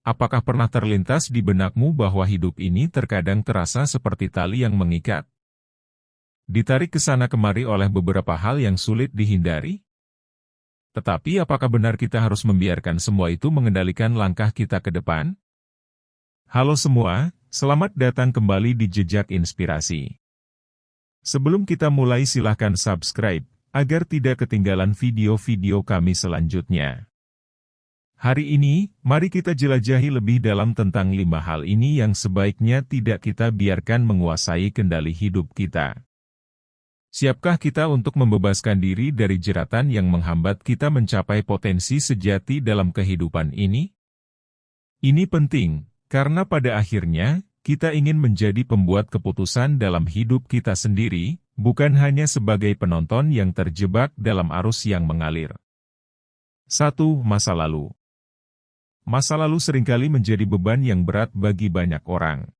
Apakah pernah terlintas di benakmu bahwa hidup ini terkadang terasa seperti tali yang mengikat? Ditarik ke sana kemari oleh beberapa hal yang sulit dihindari? Tetapi apakah benar kita harus membiarkan semua itu mengendalikan langkah kita ke depan? Halo semua, selamat datang kembali di Jejak Inspirasi. Sebelum kita mulai silahkan subscribe, agar tidak ketinggalan video-video kami selanjutnya. Hari ini, mari kita jelajahi lebih dalam tentang 5 hal ini yang sebaiknya tidak kita biarkan menguasai kendali hidup kita. Siapkah kita untuk membebaskan diri dari jeratan yang menghambat kita mencapai potensi sejati dalam kehidupan ini? Ini penting, karena pada akhirnya, kita ingin menjadi pembuat keputusan dalam hidup kita sendiri, bukan hanya sebagai penonton yang terjebak dalam arus yang mengalir. 1. Masa lalu. Masa lalu seringkali menjadi beban yang berat bagi banyak orang.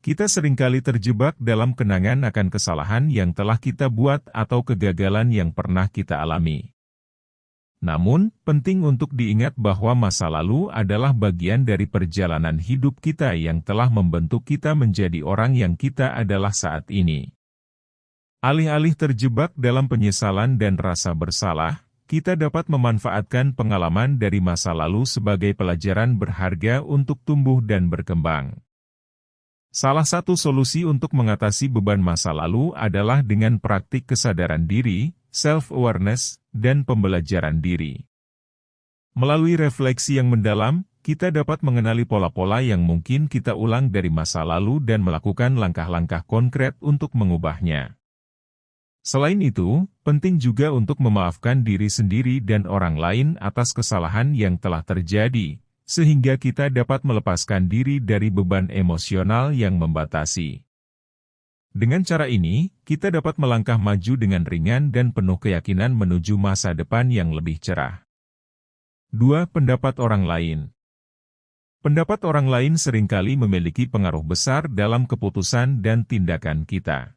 Kita seringkali terjebak dalam kenangan akan kesalahan yang telah kita buat atau kegagalan yang pernah kita alami. Namun, penting untuk diingat bahwa masa lalu adalah bagian dari perjalanan hidup kita yang telah membentuk kita menjadi orang yang kita adalah saat ini. Alih-alih terjebak dalam penyesalan dan rasa bersalah, kita dapat memanfaatkan pengalaman dari masa lalu sebagai pelajaran berharga untuk tumbuh dan berkembang. Salah satu solusi untuk mengatasi beban masa lalu adalah dengan praktik kesadaran diri, self-awareness, dan pembelajaran diri. Melalui refleksi yang mendalam, kita dapat mengenali pola-pola yang mungkin kita ulang dari masa lalu dan melakukan langkah-langkah konkret untuk mengubahnya. Selain itu, penting juga untuk memaafkan diri sendiri dan orang lain atas kesalahan yang telah terjadi, sehingga kita dapat melepaskan diri dari beban emosional yang membatasi. Dengan cara ini, kita dapat melangkah maju dengan ringan dan penuh keyakinan menuju masa depan yang lebih cerah. 2. Pendapat orang lain. Pendapat orang lain seringkali memiliki pengaruh besar dalam keputusan dan tindakan kita.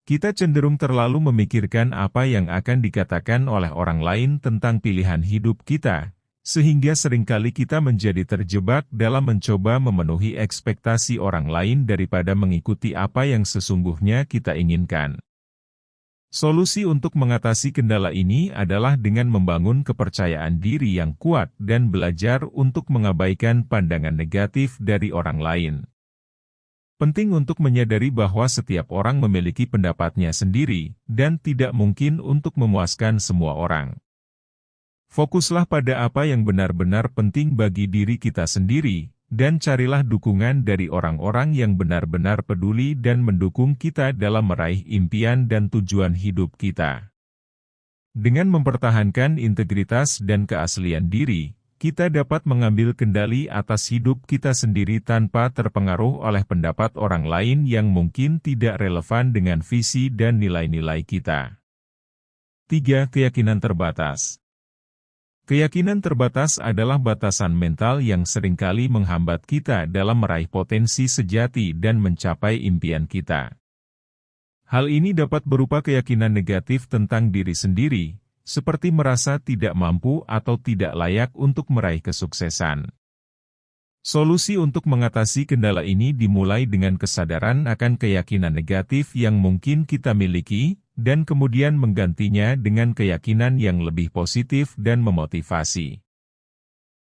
Kita cenderung terlalu memikirkan apa yang akan dikatakan oleh orang lain tentang pilihan hidup kita, sehingga seringkali kita menjadi terjebak dalam mencoba memenuhi ekspektasi orang lain daripada mengikuti apa yang sesungguhnya kita inginkan. Solusi untuk mengatasi kendala ini adalah dengan membangun kepercayaan diri yang kuat dan belajar untuk mengabaikan pandangan negatif dari orang lain. Penting untuk menyadari bahwa setiap orang memiliki pendapatnya sendiri, dan tidak mungkin untuk memuaskan semua orang. Fokuslah pada apa yang benar-benar penting bagi diri kita sendiri, dan carilah dukungan dari orang-orang yang benar-benar peduli dan mendukung kita dalam meraih impian dan tujuan hidup kita. Dengan mempertahankan integritas dan keaslian diri, kita dapat mengambil kendali atas hidup kita sendiri tanpa terpengaruh oleh pendapat orang lain yang mungkin tidak relevan dengan visi dan nilai-nilai kita. 3. Keyakinan terbatas. Keyakinan terbatas adalah batasan mental yang seringkali menghambat kita dalam meraih potensi sejati dan mencapai impian kita. Hal ini dapat berupa keyakinan negatif tentang diri sendiri, seperti merasa tidak mampu atau tidak layak untuk meraih kesuksesan. Solusi untuk mengatasi kendala ini dimulai dengan kesadaran akan keyakinan negatif yang mungkin kita miliki, dan kemudian menggantinya dengan keyakinan yang lebih positif dan memotivasi.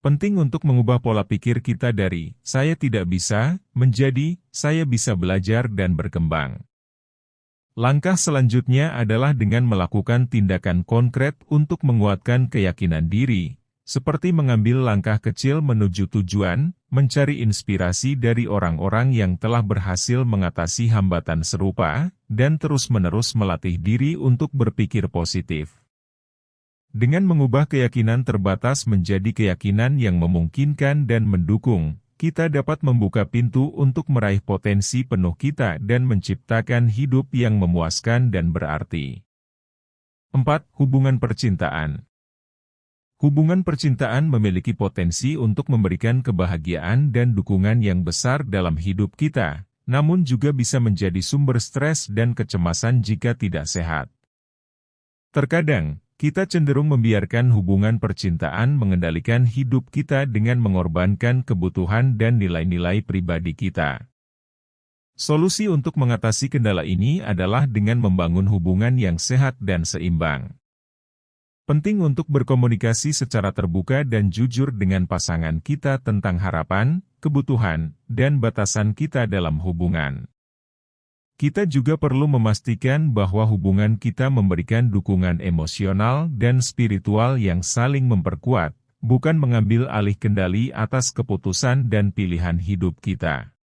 Penting untuk mengubah pola pikir kita dari "saya tidak bisa" menjadi "saya bisa belajar dan berkembang". Langkah selanjutnya adalah dengan melakukan tindakan konkret untuk menguatkan keyakinan diri, seperti mengambil langkah kecil menuju tujuan, mencari inspirasi dari orang-orang yang telah berhasil mengatasi hambatan serupa, dan terus-menerus melatih diri untuk berpikir positif. Dengan mengubah keyakinan terbatas menjadi keyakinan yang memungkinkan dan mendukung, kita dapat membuka pintu untuk meraih potensi penuh kita dan menciptakan hidup yang memuaskan dan berarti. 4. Hubungan percintaan. Hubungan percintaan memiliki potensi untuk memberikan kebahagiaan dan dukungan yang besar dalam hidup kita, namun juga bisa menjadi sumber stres dan kecemasan jika tidak sehat. Terkadang, kita cenderung membiarkan hubungan percintaan mengendalikan hidup kita dengan mengorbankan kebutuhan dan nilai-nilai pribadi kita. Solusi untuk mengatasi kendala ini adalah dengan membangun hubungan yang sehat dan seimbang. Penting untuk berkomunikasi secara terbuka dan jujur dengan pasangan kita tentang harapan, kebutuhan, dan batasan kita dalam hubungan. Kita juga perlu memastikan bahwa hubungan kita memberikan dukungan emosional dan spiritual yang saling memperkuat, bukan mengambil alih kendali atas keputusan dan pilihan hidup kita.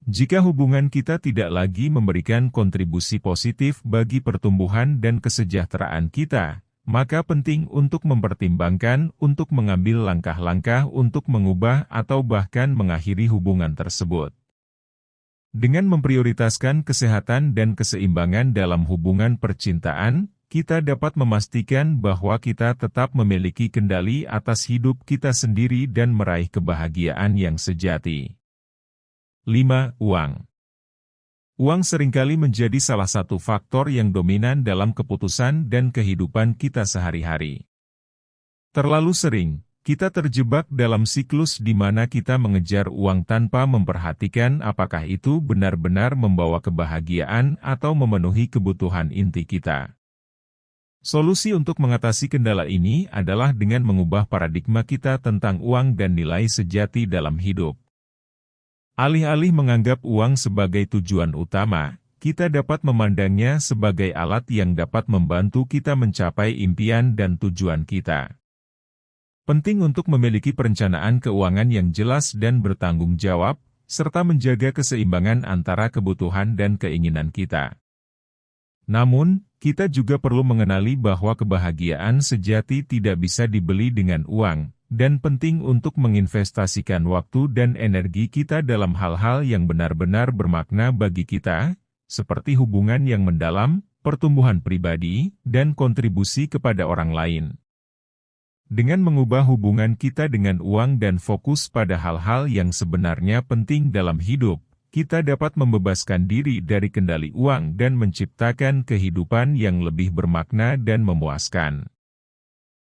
Jika hubungan kita tidak lagi memberikan kontribusi positif bagi pertumbuhan dan kesejahteraan kita, maka penting untuk mempertimbangkan untuk mengambil langkah-langkah untuk mengubah atau bahkan mengakhiri hubungan tersebut. Dengan memprioritaskan kesehatan dan keseimbangan dalam hubungan percintaan, kita dapat memastikan bahwa kita tetap memiliki kendali atas hidup kita sendiri dan meraih kebahagiaan yang sejati. 5. Uang. Uang seringkali menjadi salah satu faktor yang dominan dalam keputusan dan kehidupan kita sehari-hari. Terlalu sering, kita terjebak dalam siklus di mana kita mengejar uang tanpa memperhatikan apakah itu benar-benar membawa kebahagiaan atau memenuhi kebutuhan inti kita. Solusi untuk mengatasi kendala ini adalah dengan mengubah paradigma kita tentang uang dan nilai sejati dalam hidup. Alih-alih menganggap uang sebagai tujuan utama, kita dapat memandangnya sebagai alat yang dapat membantu kita mencapai impian dan tujuan kita. Penting untuk memiliki perencanaan keuangan yang jelas dan bertanggung jawab, serta menjaga keseimbangan antara kebutuhan dan keinginan kita. Namun, kita juga perlu mengenali bahwa kebahagiaan sejati tidak bisa dibeli dengan uang, dan penting untuk menginvestasikan waktu dan energi kita dalam hal-hal yang benar-benar bermakna bagi kita, seperti hubungan yang mendalam, pertumbuhan pribadi, dan kontribusi kepada orang lain. Dengan mengubah hubungan kita dengan uang dan fokus pada hal-hal yang sebenarnya penting dalam hidup, kita dapat membebaskan diri dari kendali uang dan menciptakan kehidupan yang lebih bermakna dan memuaskan.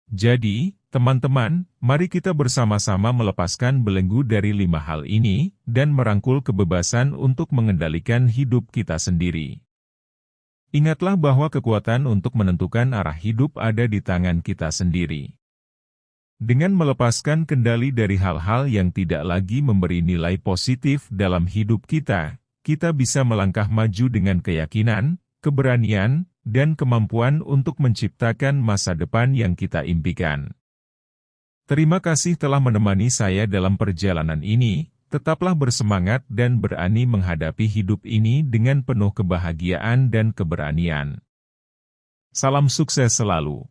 Jadi, teman-teman, mari kita bersama-sama melepaskan belenggu dari 5 hal ini, dan merangkul kebebasan untuk mengendalikan hidup kita sendiri. Ingatlah bahwa kekuatan untuk menentukan arah hidup ada di tangan kita sendiri. Dengan melepaskan kendali dari hal-hal yang tidak lagi memberi nilai positif dalam hidup kita, kita bisa melangkah maju dengan keyakinan, keberanian, dan kemampuan untuk menciptakan masa depan yang kita impikan. Terima kasih telah menemani saya dalam perjalanan ini. Tetaplah bersemangat dan berani menghadapi hidup ini dengan penuh kebahagiaan dan keberanian. Salam sukses selalu.